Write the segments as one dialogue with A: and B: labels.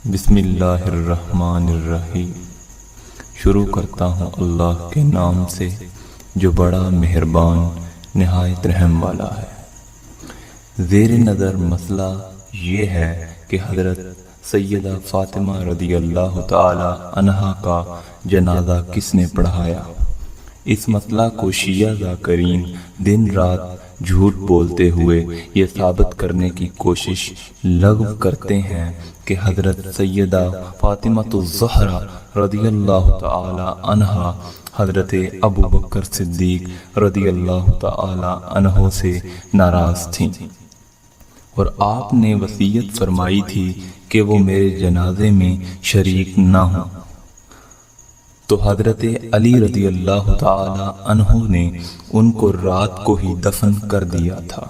A: بسم اللہ الرحمن الرحیم۔ شروع کرتا ہوں اللہ کے نام سے جو بڑا مہربان نہایت رحم والا ہے۔ زیر نظر مسئلہ یہ ہے کہ حضرت سیدہ فاطمہ رضی اللہ تعالی عنہا کا جنازہ کس نے پڑھایا۔ اس مسئلہ کو شیعہ ذاکرین دن رات جھوٹ بولتے ہوئے یہ ثابت کرنے کی کوشش لغو کرتے ہیں کہ حضرت سیدہ فاطمہ الزہرا رضی اللہ تعالی عنہا حضرت ابو بکر صدیق رضی اللہ تعالی عنہ سے ناراض تھیں اور آپ نے وصیت فرمائی تھی کہ وہ میرے جنازے میں شریک نہ ہوں، تو حضرت علی رضی اللہ تعالی عنہ نے ان کو رات کو ہی دفن کر دیا تھا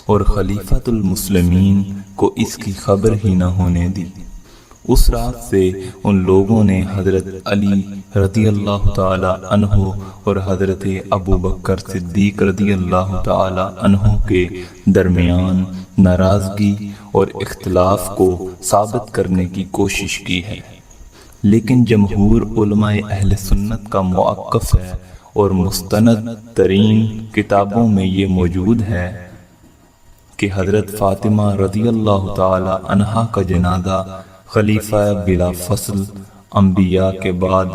A: اور خلیفۃ المسلمین کو اس کی خبر ہی نہ ہونے دی۔ اس رات سے ان لوگوں نے حضرت علی رضی اللہ تعالی عنہ اور حضرت ابو بکر صدیق رضی اللہ تعالی عنہ کے درمیان ناراضگی اور اختلاف کو ثابت کرنے کی کوشش کی ہے، لیکن جمہور علماء اہل سنت کا موقف ہے اور مستند ترین کتابوں میں یہ موجود ہے کہ حضرت فاطمہ رضی اللہ تعالی عنہا کا جنازہ خلیفہ بلا فصل انبیاء کے بعد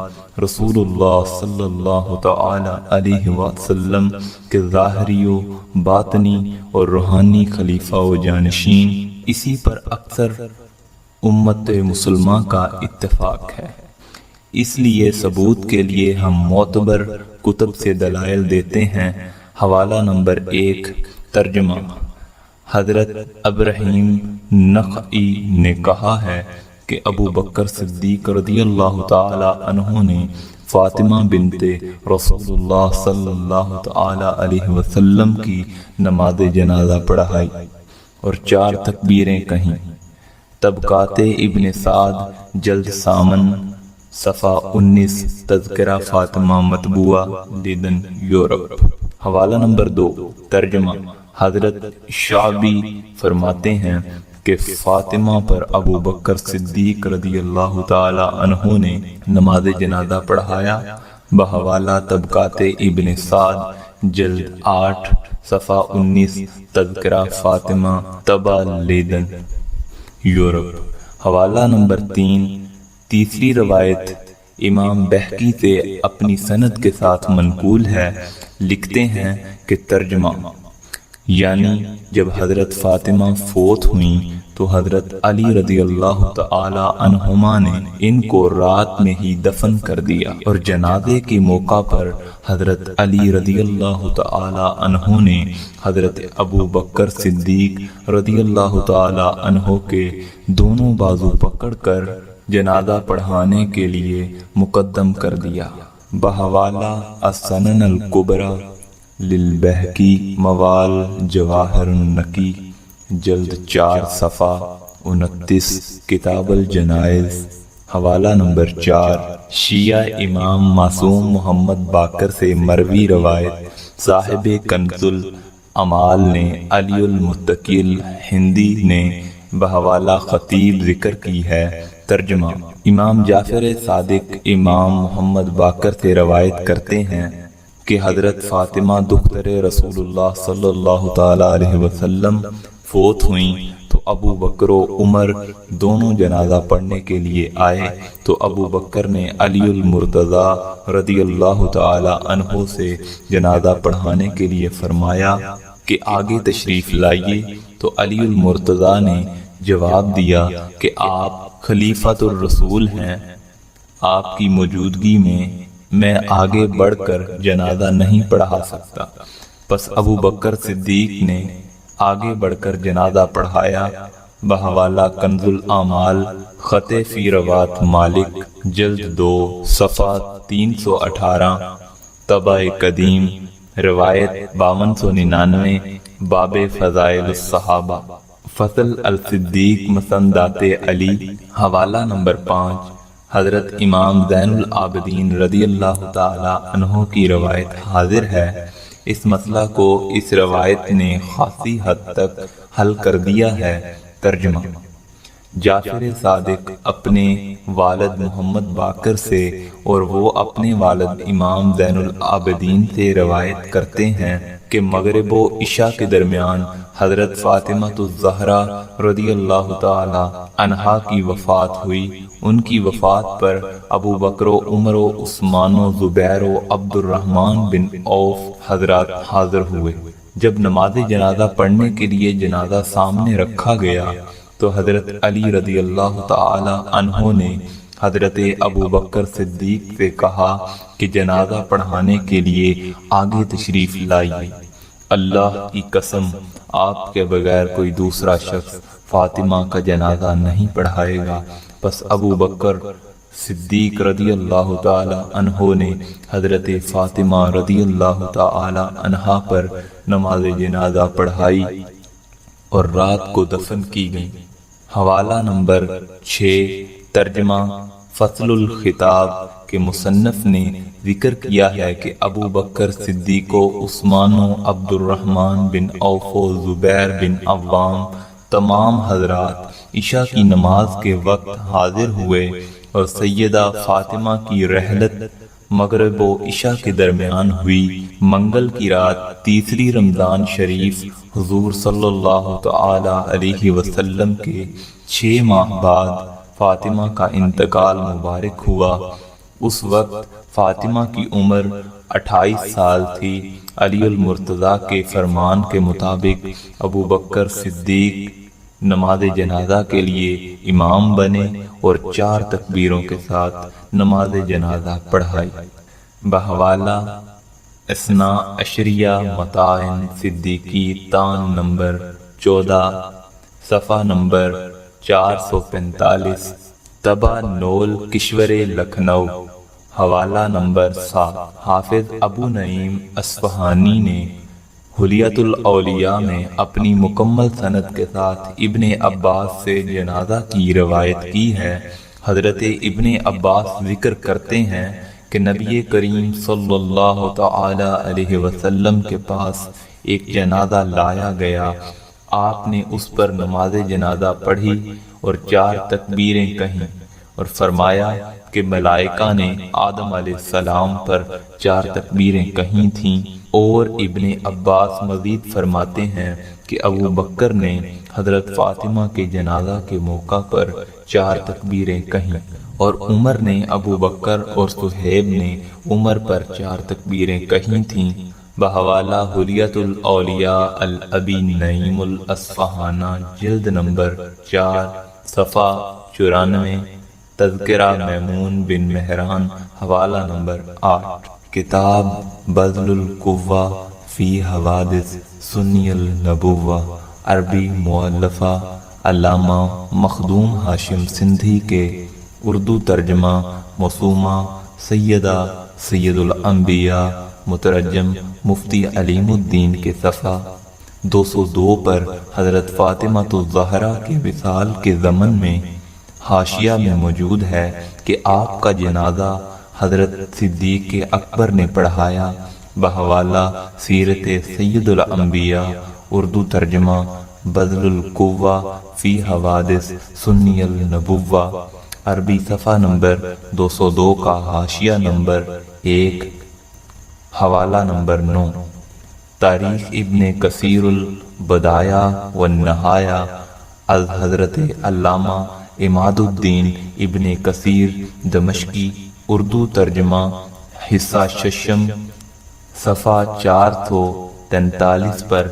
A: رسول اللہ صلی اللہ تعالی علیہ وسلم کے ظاہری و باطنی اور روحانی خلیفہ و جانشین، اسی پر اکثر امت مسلمہ کا اتفاق ہے۔ اس لیے ثبوت کے لیے ہم معتبر کتب سے دلائل دیتے ہیں۔ حوالہ نمبر 1 ترجمہ حضرت ابراہیم نخعی نے کہا ہے کہ ابو بکر صدیق رضی اللہ تعالی عنہ نے فاطمہ بنت رسول اللہ صلی اللہ تعالی علیہ وسلم کی نماز جنازہ پڑھائی اور 4 تکبیریں کہیں۔ طبقات ابن سعد جلد ثامن صفحہ 19 تذکرہ فاطمہ مطبوعہ لندن یورپ۔ حوالہ نمبر 2 ترجمہ حضرت شعبی فرماتے ہیں کہ فاطمہ پر ابو بکر صدیق رضی اللہ تعالی عنہ نے نماز جنازہ پڑھایا بحوالہ طبقات ابن سعد جلد 8 صفحہ 19 تذکرہ فاطمہ طبع لندن یورپ۔ حوالہ نمبر 3 تیسری روایت امام بہقی سے اپنی سند کے ساتھ منقول ہے، لکھتے ہیں کہ ترجمہ یعنی جب حضرت فاطمہ فوت ہوئیں تو حضرت علی رضی اللہ تعالی عنہما نے ان کو رات میں ہی دفن کر دیا اور جنازے کے موقع پر حضرت علی رضی اللہ تعالی عنہ نے حضرت ابو بکر صدیق رضی اللہ تعالی عنہ کے دونوں بازو پکڑ کر جنازہ پڑھانے کے لیے مقدم کر دیا۔ بحوالہ السنن الکبریٰ للبہقی موال جواہر النقی جلد 4 صفحہ 29 کتاب الجنائز۔ حوالہ نمبر 4 شیعہ امام معصوم محمد باقر سے مروی روایت صاحب کنز العمال نے علی المتقی الہندی نے بحوالہ خطیب ذکر کی ہے۔ ترجمہ امام جعفر صادق امام محمد باقر سے روایت کرتے ہیں کہ حضرت فاطمہ دختر رسول اللہ صلی اللہ تعالی علیہ وسلم فوت ہوئیں تو ابو بکر و عمر دونوں جنازہ پڑھنے کے لیے آئے تو ابو بکر نے علی المرتضی رضی اللہ تعالی عنہ سے جنازہ پڑھانے کے لیے فرمایا کہ آگے تشریف لائیے، تو علی المرتضی نے جواب دیا کہ آپ خلیفۃ الرسول ہیں، آپ کی موجودگی میں آگے بڑھ کر جنازہ نہیں پڑھا سکتا۔ پس ابو بکر صدیق نے آگے بڑھ کر جنازہ پڑھایا۔ بحوالہ کنز العمال خط فی روات مالک جلد 2 صفحہ 318 طبع قدیم روایت 5299 باب فضائل الصحابہ فصل الصدیق مسندات علی۔ حوالہ نمبر 5 حضرت امام زین العابدین رضی اللہ تعالی عنہ کی روایت حاضر ہے۔ اس مسئلہ کو اس روایت نے خاصی حد تک حل کر دیا ہے۔ ترجمہ جعفر صادق اپنے والد محمد باقر سے اور وہ اپنے والد امام زین العابدین سے روایت کرتے ہیں کہ مغرب و عشاء کے درمیان حضرت فاطمہ الزہرا رضی اللہ تعالی عنہا کی وفات ہوئی۔ ان کی وفات پر ابو بکر و عمر و عثمان و زبیر و عبد الرحمن بن عوف حضرات حاضر ہوئے۔ جب نماز جنازہ پڑھنے کے لیے جنازہ سامنے رکھا گیا تو حضرت علی رضی اللہ تعالی عنہ نے حضرت ابو بکر صدیق سے کہا کہ جنازہ پڑھانے کے لیے آگے تشریف لائیے۔ اللہ کی قسم آپ کے بغیر کوئی دوسرا شخص فاطمہ کا جنازہ نہیں پڑھائے گا۔ پس ابو بکر صدیق رضی اللہ تعالی عنہ نے حضرت فاطمہ رضی اللہ تعالی عنہا پر نماز جنازہ پڑھائی اور رات کو دفن کی گئی۔ حوالہ نمبر 6 ترجمہ فصل الخطاب کے مصنف نے ذکر کیا ہے کہ ابو بکر صدیق و عثمان و عبد الرحمن بن عوف و زبیر بن عوام تمام حضرات عشاء کی نماز کے وقت حاضر ہوئے اور سیدہ فاطمہ کی رحلت مغرب و عشاء کے درمیان ہوئی۔ منگل کی رات تیسری رمضان شریف حضور صلی اللہ تعالی علیہ وسلم کے 6 ماہ بعد فاطمہ کا انتقال مبارک ہوا۔ اس وقت فاطمہ کی عمر 28 سال تھی۔ علی المرتضیٰ کے فرمان کے مطابق ابو بکر صدیق نماز جنازہ کے لیے امام بنے اور 4 تکبیروں کے ساتھ نماز جنازہ پڑھائی۔ بحوالہ اثنا عشریہ متاعن صدیقی تان نمبر 14 صفحہ نمبر 445 طبع نول کشور لکھنؤ۔ حوالہ نمبر 7 حافظ ابو نعیم اصفہانی نے حلیت الاولیاء میں اپنی مکمل سند کے ساتھ ابن عباس سے جنازہ کی روایت کی ہے۔ حضرت ابن عباس ذکر کرتے ہیں کہ نبی کریم صلی اللہ تعالی علیہ وسلم کے پاس ایک جنازہ لایا گیا۔ آپ نے اس پر نماز جنازہ پڑھی اور 4 تکبیریں کہیں اور فرمایا کہ ملائکہ نے آدم علیہ السلام پر 4 تکبیریں کہیں تھیں۔ اور ابن عباس مزید فرماتے ہیں کہ ابو بکر نے حضرت فاطمہ کے جنازہ کے موقع پر 4 تکبیریں کہیں اور عمر نے ابو بکر اور صہیب نے عمر پر 4 تکبیریں کہیں تھیں۔ بحوالہ حلیت الاولیاء الابی نعیم الاصفہانہ جلد نمبر 4 صفحہ 94 تذکرہ میمون بن مہران حوالہ نمبر 8 کتاب بذل القوہ فی حوادث سنی النبوہ عربی مؤلفہ علامہ مخدوم ہاشم سندھی کے اردو ترجمہ موسومہ سیدہ سید الانبیاء مترجم مفتی علیم الدین کے صفحہ 202 پر حضرت فاطمہ الزہرا کے وصال کے ضمن میں حاشیہ میں موجود ہے کہ آپ کا جنازہ حضرت صدیق اکبر نے پڑھایا۔ بحوالہ سیرت سید الانبیاء اردو ترجمہ بذل القوہ فی حوادث سنی النبوہ عربی صفحہ نمبر 202 کا حاشیہ نمبر 1 حوالہ نمبر 9 تاریخ ابن کثیر البدایہ والنہایہ از حضرت علامہ عماد الدین ابن کثیر دمشقی اردو ترجمہ حصہ ششم صفحہ 443 پر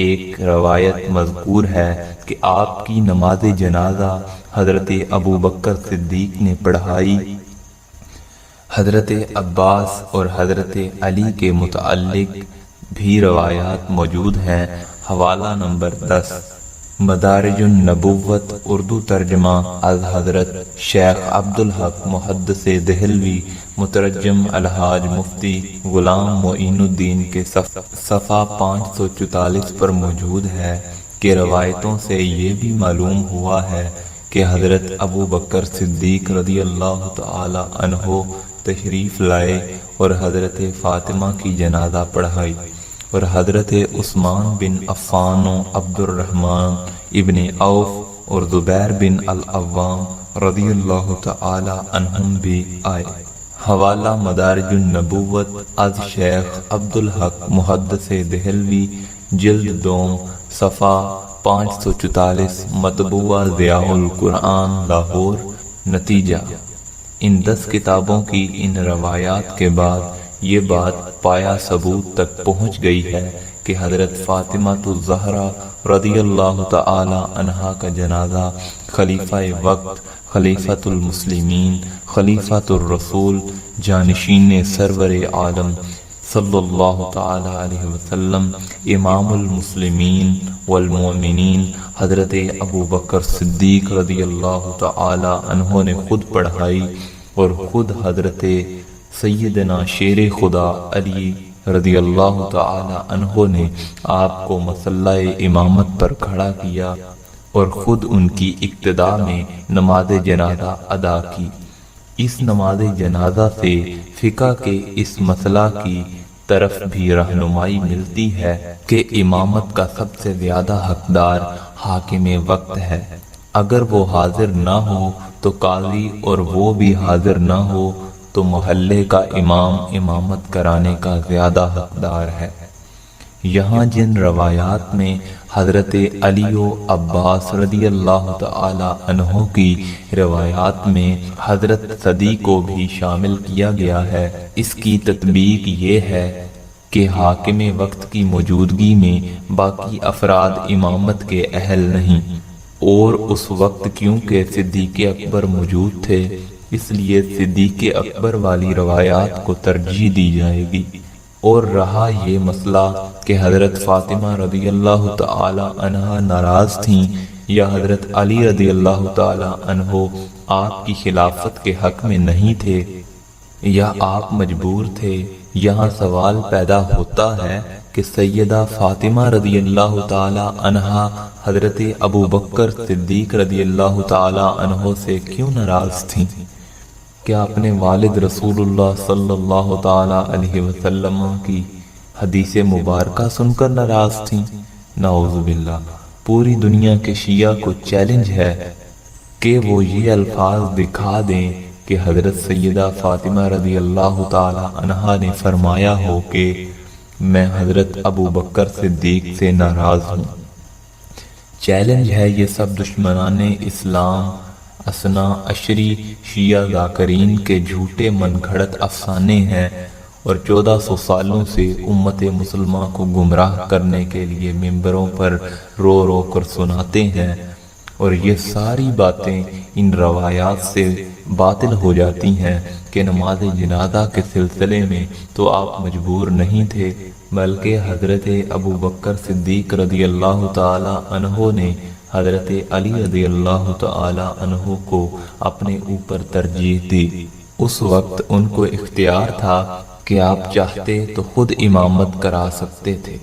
A: ایک روایت مذکور ہے کہ آپ کی نماز جنازہ حضرت ابو بکر صدیق نے پڑھائی۔ حضرت عباس اور حضرت علی کے متعلق بھی روایات موجود ہیں۔ حوالہ نمبر 10 مدارج النبوت اردو ترجمہ از حضرت شیخ عبدالحق محدث دہلوی مترجم الحاج مفتی غلام معین الدین کے صفحہ 544 پر موجود ہے کہ روایتوں سے یہ بھی معلوم ہوا ہے کہ حضرت ابو بکر صدیق رضی اللہ تعالی عنہ تشریف لائے اور حضرت فاطمہ کی جنازہ پڑھائی اور حضرت عثمان بن عفان و عبد الرحمن ابن عوف اور زبیر بن العوام رضی اللہ تعالی عنہم بھی آئے۔ حوالہ مدارج النبوت از شیخ عبدالحق محدث دہلوی، جلد دوم، صفحہ 544، مطبوعہ ضیاء القرآن لاہور۔ نتیجہ: ان 10 کتابوں کی ان روایات کے بعد یہ بات پایا ثبوت تک پہنچ گئی ہے کہ حضرت فاطمہ الزہرا رضی اللہ تعالی عنہا کا جنازہ خلیفہ وقت، خلیفۃ المسلمین، خلیفۃ الرسول، جانشین سرور عالم صلی اللہ تعالی علیہ وسلم، امام المسلمین والمؤمنین حضرت ابو بکر صدیق رضی اللہ تعالی عنہ نے خود پڑھائی، اور خود حضرت سیدنا شیر خدا علی رضی اللہ تعالی عنہ نے آپ کو مصلی امامت پر کھڑا کیا اور خود ان کی اقتداء میں نماز جنازہ ادا کی۔ اس نماز جنازہ سے فقہ کے اس مسئلہ کی طرف بھی رہنمائی ملتی ہے کہ امامت کا سب سے زیادہ حقدار حاکم وقت ہے۔ اگر وہ حاضر نہ ہو تو قاضی، اور وہ بھی حاضر نہ ہو تو محلے کا امام امامت کرانے کا زیادہ حقدار ہے۔ یہاں جن روایات میں حضرت علی و عباس رضی اللہ تعالی عنہ کی روایات میں حضرت صدی کو بھی شامل کیا گیا ہے، اس کی تطبیق یہ ہے کہ حاکم وقت کی موجودگی میں باقی افراد امامت کے اہل نہیں، اور اس وقت کیونکہ صدیق اکبر موجود تھے اس لیے صدیق اکبر والی روایات کو ترجیح دی جائے گی۔ اور رہا یہ مسئلہ کہ حضرت فاطمہ رضی اللہ تعالی عنہ ناراض تھیں یا حضرت علی رضی اللہ تعالی عنہ آپ کی خلافت کے حق میں نہیں تھے یا آپ مجبور تھے، یہاں سوال پیدا ہوتا ہے کہ سیدہ فاطمہ رضی اللہ تعالی عنہ حضرت ابو بکر صدیق رضی اللہ تعالی عنہ سے کیوں ناراض تھیں؟ کیا اپنے والد رسول اللہ صلی اللہ تعالی علیہ وسلم کی حدیث مبارکہ سن کر ناراض تھیں؟ نعوذ باللہ۔ پوری دنیا کے شیعہ کو چیلنج ہے کہ وہ یہ الفاظ دکھا دیں کہ حضرت سیدہ فاطمہ رضی اللہ تعالی عنہا نے فرمایا ہو کہ میں حضرت ابو بکر صدیق سے ناراض ہوں۔ چیلنج ہے یہ سب دشمنان اسلام، اثنا عشری شیعہ ذاکرین کے جھوٹے من گھڑت افسانے ہیں، اور 1400 سالوں سے امت مسلمہ کو گمراہ کرنے کے لیے ممبروں پر رو رو کر سناتے ہیں، اور یہ ساری باتیں ان روایات سے باطل ہو جاتی ہیں کہ نماز جنازہ کے سلسلے میں تو آپ مجبور نہیں تھے، بلکہ حضرت ابو بکر صدیق رضی اللہ تعالی عنہ نے حضرت علی رضی اللہ تعالی عنہ کو اپنے اوپر ترجیح دی۔ اس وقت ان کو اختیار تھا کہ آپ چاہتے تو خود امامت کرا سکتے تھے،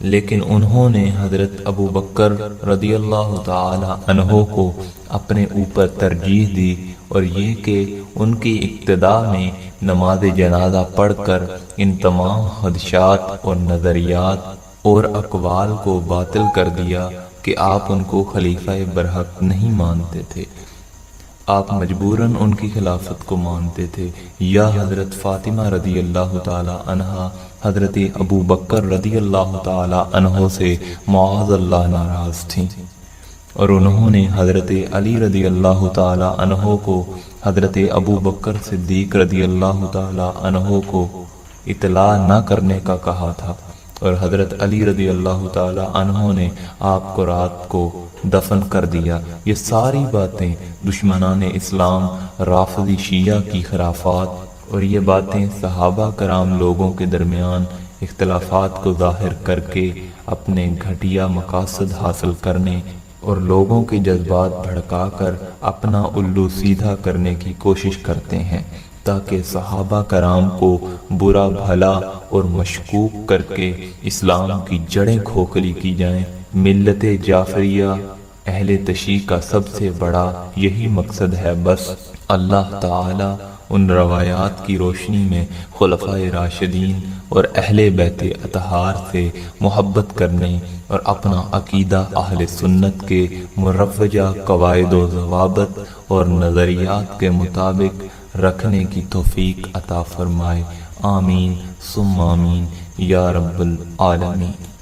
A: لیکن انہوں نے حضرت ابو بکر رضی اللہ تعالی عنہ کو اپنے اوپر ترجیح دی، اور یہ کہ ان کی اقتداء میں نماز جنازہ پڑھ کر ان تمام خدشات اور نظریات اور اقوال کو باطل کر دیا کہ آپ ان کو خلیفہ برحق نہیں مانتے تھے، آپ مجبوراً ان کی خلافت کو مانتے تھے، یا حضرت فاطمہ رضی اللہ تعالی عنہا حضرت ابو بکر رضی اللہ تعالی عنہ سے معاذ اللہ ناراض تھیں، اور انہوں نے حضرت علی رضی اللہ تعالی عنہ کو حضرت ابو بکر صدیق رضی اللہ تعالی عنہ کو اطلاع نہ کرنے کا کہا تھا، اور حضرت علی رضی اللہ تعالی عنہ نے آپ کو رات کو دفن کر دیا۔ یہ ساری باتیں دشمنان اسلام رافضی شیعہ کی خرافات، اور یہ باتیں صحابہ کرام لوگوں کے درمیان اختلافات کو ظاہر کر کے اپنے گھٹیا مقاصد حاصل کرنے اور لوگوں کے جذبات بھڑکا کر اپنا الو سیدھا کرنے کی کوشش کرتے ہیں، تاکہ صحابہ کرام کو برا بھلا اور مشکوک کر کے اسلام کی جڑیں کھوکھلی کی جائیں۔ ملت جعفریہ اہل تشیع کا سب سے بڑا یہی مقصد ہے، بس اللہ تعالی ان روایات کی روشنی میں خلفائے راشدین اور اہل بیت اطہار سے محبت کرنے اور اپنا عقیدہ اہل سنت کے مروجہ قواعد و ضوابط اور نظریات کے مطابق رکھنے کی توفیق عطا فرمائے۔ آمین ثم آمین یا رب العالمین۔